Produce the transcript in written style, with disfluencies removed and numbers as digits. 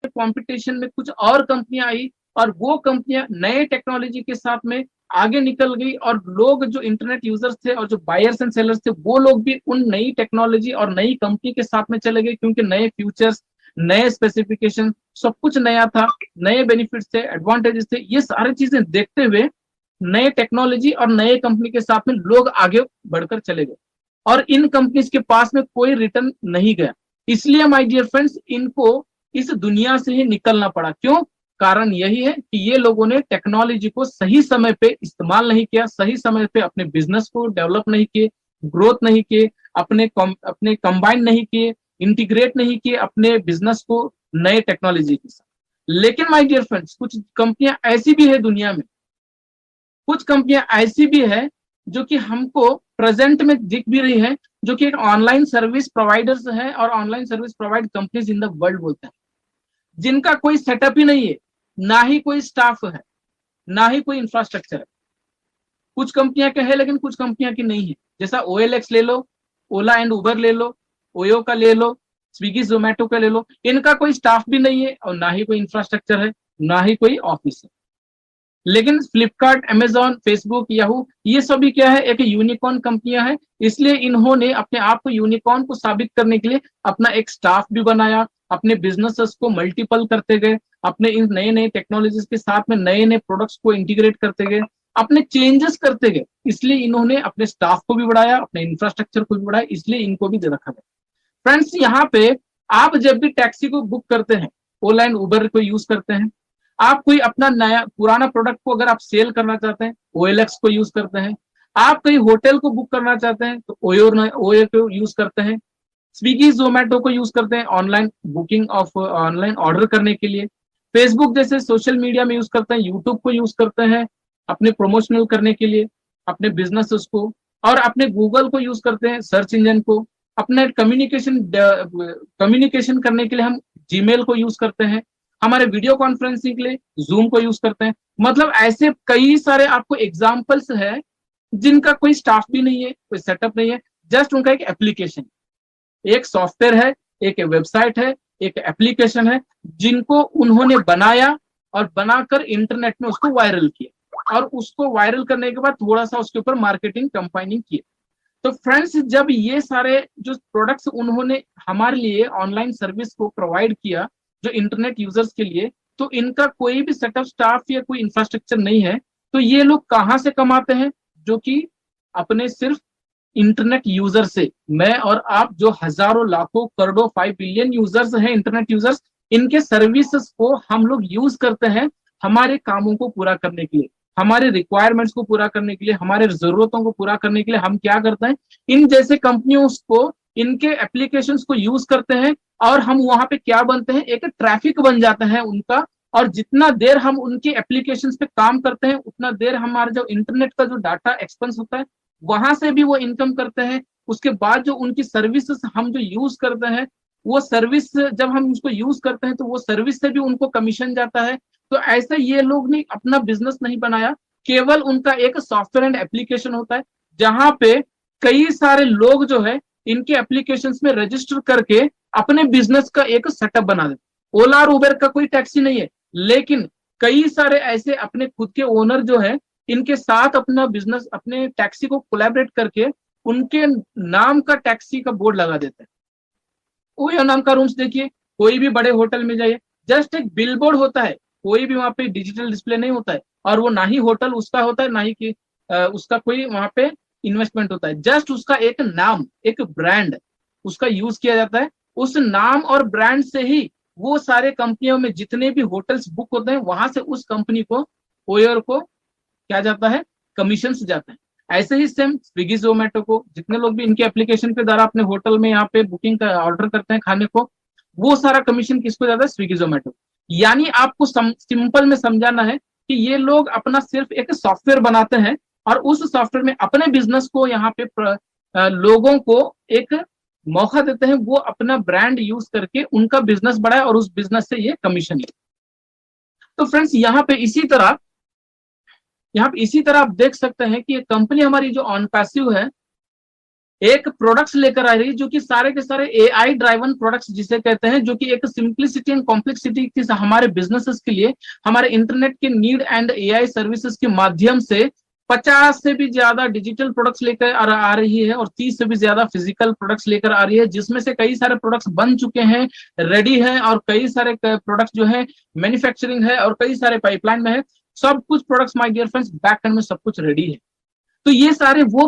Competition में कुछ और कंपनियां आई और वो कंपनियां नए टेक्नोलॉजी के साथ में आगे निकल गई, और लोग जो इंटरनेट यूजर्स थे और जो बायर्स एंड सेलर्स थे वो लोग भी उन नई टेक्नोलॉजी और नई कंपनी के साथ में चले गए, क्योंकि नए फ्यूचर्स, नए स्पेसिफिकेशन, सब कुछ नया था, नए बेनिफिट्स थे, एडवांटेजेस थे, ये सारी चीजें देखते हुए नए टेक्नोलॉजी और नए कंपनी के साथ में लोग आगे बढ़कर चले गए, और इन कंपनीज के पास में कोई रिटर्न नहीं गया। इसलिए माय डियर फ्रेंड्स, इनको इस दुनिया से ही निकलना पड़ा। क्यों? कारण यही है कि ये लोगों ने टेक्नोलॉजी को सही समय पे इस्तेमाल नहीं किया, सही समय पे अपने बिजनेस को डेवलप नहीं किए, ग्रोथ नहीं किए, अपने कंबाइन नहीं किए, इंटीग्रेट नहीं किए अपने बिजनेस को नए टेक्नोलॉजी के साथ। लेकिन माय डियर फ्रेंड्स, कुछ कंपनियां ऐसी भी है दुनिया में, कुछ कंपनियां ऐसी भी है जो कि हमको प्रेजेंट में दिख भी रही है, जो कि एक ऑनलाइन सर्विस प्रोवाइडर्स है और online service provide companies in the world बोलते हैं, जिनका कोई सेटअप ही नहीं है, ना ही कोई स्टाफ है, ना ही कोई इंफ्रास्ट्रक्चर है। कुछ कंपनियां के है लेकिन कुछ कंपनियां की नहीं है। जैसा OLX ले लो, ओला एंड उबर ले लो, ओयो का ले लो, स्विगी जोमेटो का ले लो, इनका कोई स्टाफ भी नहीं है और ना ही कोई इंफ्रास्ट्रक्चर है, ना ही कोई ऑफिस है। लेकिन फ्लिपकार्ट, अमेजॉन, फेसबुक, याहू, ये सभी क्या है, एक यूनिकॉर्न कंपनियां हैं। इसलिए इन्होंने अपने आप को यूनिकॉर्न को साबित करने के लिए अपना एक स्टाफ भी बनाया, अपने बिजनेसेस को मल्टीपल करते गए, अपने इन नए नए टेक्नोलॉजीज के साथ में नए नए प्रोडक्ट्स को इंटीग्रेट करते गए, अपने चेंजेस करते गए। इसलिए इन्होंने अपने स्टाफ को भी बढ़ाया, अपने इंफ्रास्ट्रक्चर को भी बढ़ाया, इसलिए इनको भी दे रखा गया। फ्रेंड्स, यहाँ पे आप जब भी टैक्सी को बुक करते हैं, ओला एंड उबर को यूज करते हैं, आप कोई अपना नया पुराना प्रोडक्ट को अगर आप सेल करना चाहते हैं, OLX को यूज करते हैं। आप कहीं होटल को बुक करना चाहते हैं तो ओयो को यूज करते हैं। स्विगी जोमेटो को यूज करते हैं online booking of online order करने के लिए। फेसबुक जैसे सोशल मीडिया में यूज करते हैं। यूट्यूब को यूज करते हैं अपने प्रमोशनल करने के लिए, अपने बिजनेसेस को। और अपने गूगल को यूज करते हैं, सर्च इंजन को। अपने कम्युनिकेशन करने के लिए हम जीमेल को यूज करते हैं। हमारे वीडियो कॉन्फ्रेंसिंग के लिए जूम को यूज करते हैं। मतलब ऐसे कई सारे आपको एग्जाम्पल्स है जिनका कोई स्टाफ भी नहीं है, कोई सेटअप नहीं है, जस्ट उनका एक एप्लीकेशन, एक सॉफ्टवेयर है, एक वेबसाइट है, एक एप्लीकेशन है, जिनको उन्होंने बनाया और बनाकर इंटरनेट में उसको वायरल किया, और उसको वायरल करने के बाद थोड़ा सा उसके ऊपर मार्केटिंग कंपाइनिंग किया। तो फ्रेंड्स, जब ये सारे जो प्रोडक्ट्स उन्होंने हमारे लिए ऑनलाइन सर्विस को प्रोवाइड किया जो इंटरनेट यूजर्स के लिए, तो इनका कोई भी सेटअप, स्टाफ या कोई इंफ्रास्ट्रक्चर नहीं है, तो ये लोग कहां से कमाते हैं? जो कि अपने सिर्फ इंटरनेट यूजर से, मैं और आप जो हजारों लाखों करोड़ों 5 बिलियन यूजर्स हैं, इंटरनेट यूजर्स, इनके सर्विसेज को हम लोग यूज करते हैं हमारे कामों को पूरा करने के लिए, हमारे रिक्वायरमेंट्स को पूरा करने के लिए, हमारे जरूरतों को पूरा करने के लिए। हम क्या करते हैं, इन जैसे कंपनियों को, इनके एप्लीकेशंस को यूज करते हैं, और हम वहां पे क्या बनते हैं, एक ट्रैफिक बन जाता है उनका। और जितना देर हम उनके एप्लीकेशंस पे काम करते हैं, उतना देर हमारा जो इंटरनेट का जो डाटा एक्सपेंस होता है, वहां से भी वो इनकम करते हैं। उसके बाद जो उनकी सर्विसेज हम जो यूज करते हैं, वो सर्विस जब हम उसको यूज करते हैं तो वो सर्विस से भी उनको कमीशन जाता है। तो ऐसे ये लोग ने अपना बिजनेस नहीं बनाया, केवल उनका एक सॉफ्टवेयर एंड एप्लीकेशन होता है, जहां पे कई सारे लोग जो है इनके एप्लीकेशंस में रजिस्टर करके अपने बिजनेस का एक सेटअप बना देते। ओला और उबर का कोई टैक्सी नहीं है, लेकिन कई सारे ऐसे अपने खुद के ओनर जो है, इनके साथ अपना बिजनेस, अपने टैक्सी को कोलैबोरेट करके उनके नाम का टैक्सी का बोर्ड लगा देते हैं। ओयो नाम का रूम्स देखिए, कोई भी बड़े होटल में जाइए, जस्ट एक बिलबोर्ड होता है, कोई भी वहां पे डिजिटल डिस्प्ले नहीं होता है, और वो ना ही होटल उसका होता है, ना ही कि उसका कोई वहां पे इन्वेस्टमेंट होता है। जस्ट उसका एक नाम, एक ब्रांड उसका यूज किया जाता है। उस नाम और ब्रांड से ही वो सारे कंपनियों में जितने भी होटल्स बुक होते हैं, वहां से उस कंपनी को, ओयर को क्या जाता है, कमीशन से जाते हैं। ऐसे ही सेम स्विगी जोमेटो को, जितने लोग भी इनके एप्लीकेशन के द्वारा अपने होटल में यहाँ पे बुकिंग का ऑर्डर करते हैं खाने को, वो सारा कमीशन किसको जाता है, स्विगी जोमेटो। यानी आपको सिंपल में समझाना है कि ये लोग अपना सिर्फ एक सॉफ्टवेयर बनाते हैं, और उस सॉफ्टवेयर में अपने बिजनेस को यहाँ पे लोगों को एक मौका देते हैं, वो अपना ब्रांड यूज करके उनका बिजनेस बढ़ाए, और उस बिजनेस से ये कमीशन ले। तो फ्रेंड्स, यहाँ पे इसी तरह आप देख सकते हैं कि ये कंपनी हमारी जो ऑन पैसिव है, एक प्रोडक्ट्स लेकर आ रही है जो कि सारे के सारे एआई ड्राइवन प्रोडक्ट्स जिसे कहते हैं, जो कि एक सिंप्लिसिटी एंड कॉम्प्लेक्सिटी की हमारे बिजनेसेस के लिए, हमारे इंटरनेट के नीड एंड एआई सर्विसेज के माध्यम से 50 से भी ज्यादा डिजिटल प्रोडक्ट्स लेकर आ रही है और 30 से भी ज्यादा फिजिकल प्रोडक्ट्स लेकर आ रही है, जिसमें से कई सारे प्रोडक्ट्स बन चुके हैं, रेडी हैं, और कई सारे प्रोडक्ट्स जो है मैन्युफैक्चरिंग है और कई सारे पाइपलाइन में है। सब कुछ products my dear friends back end में सब कुछ रेडी है। तो ये सारे वो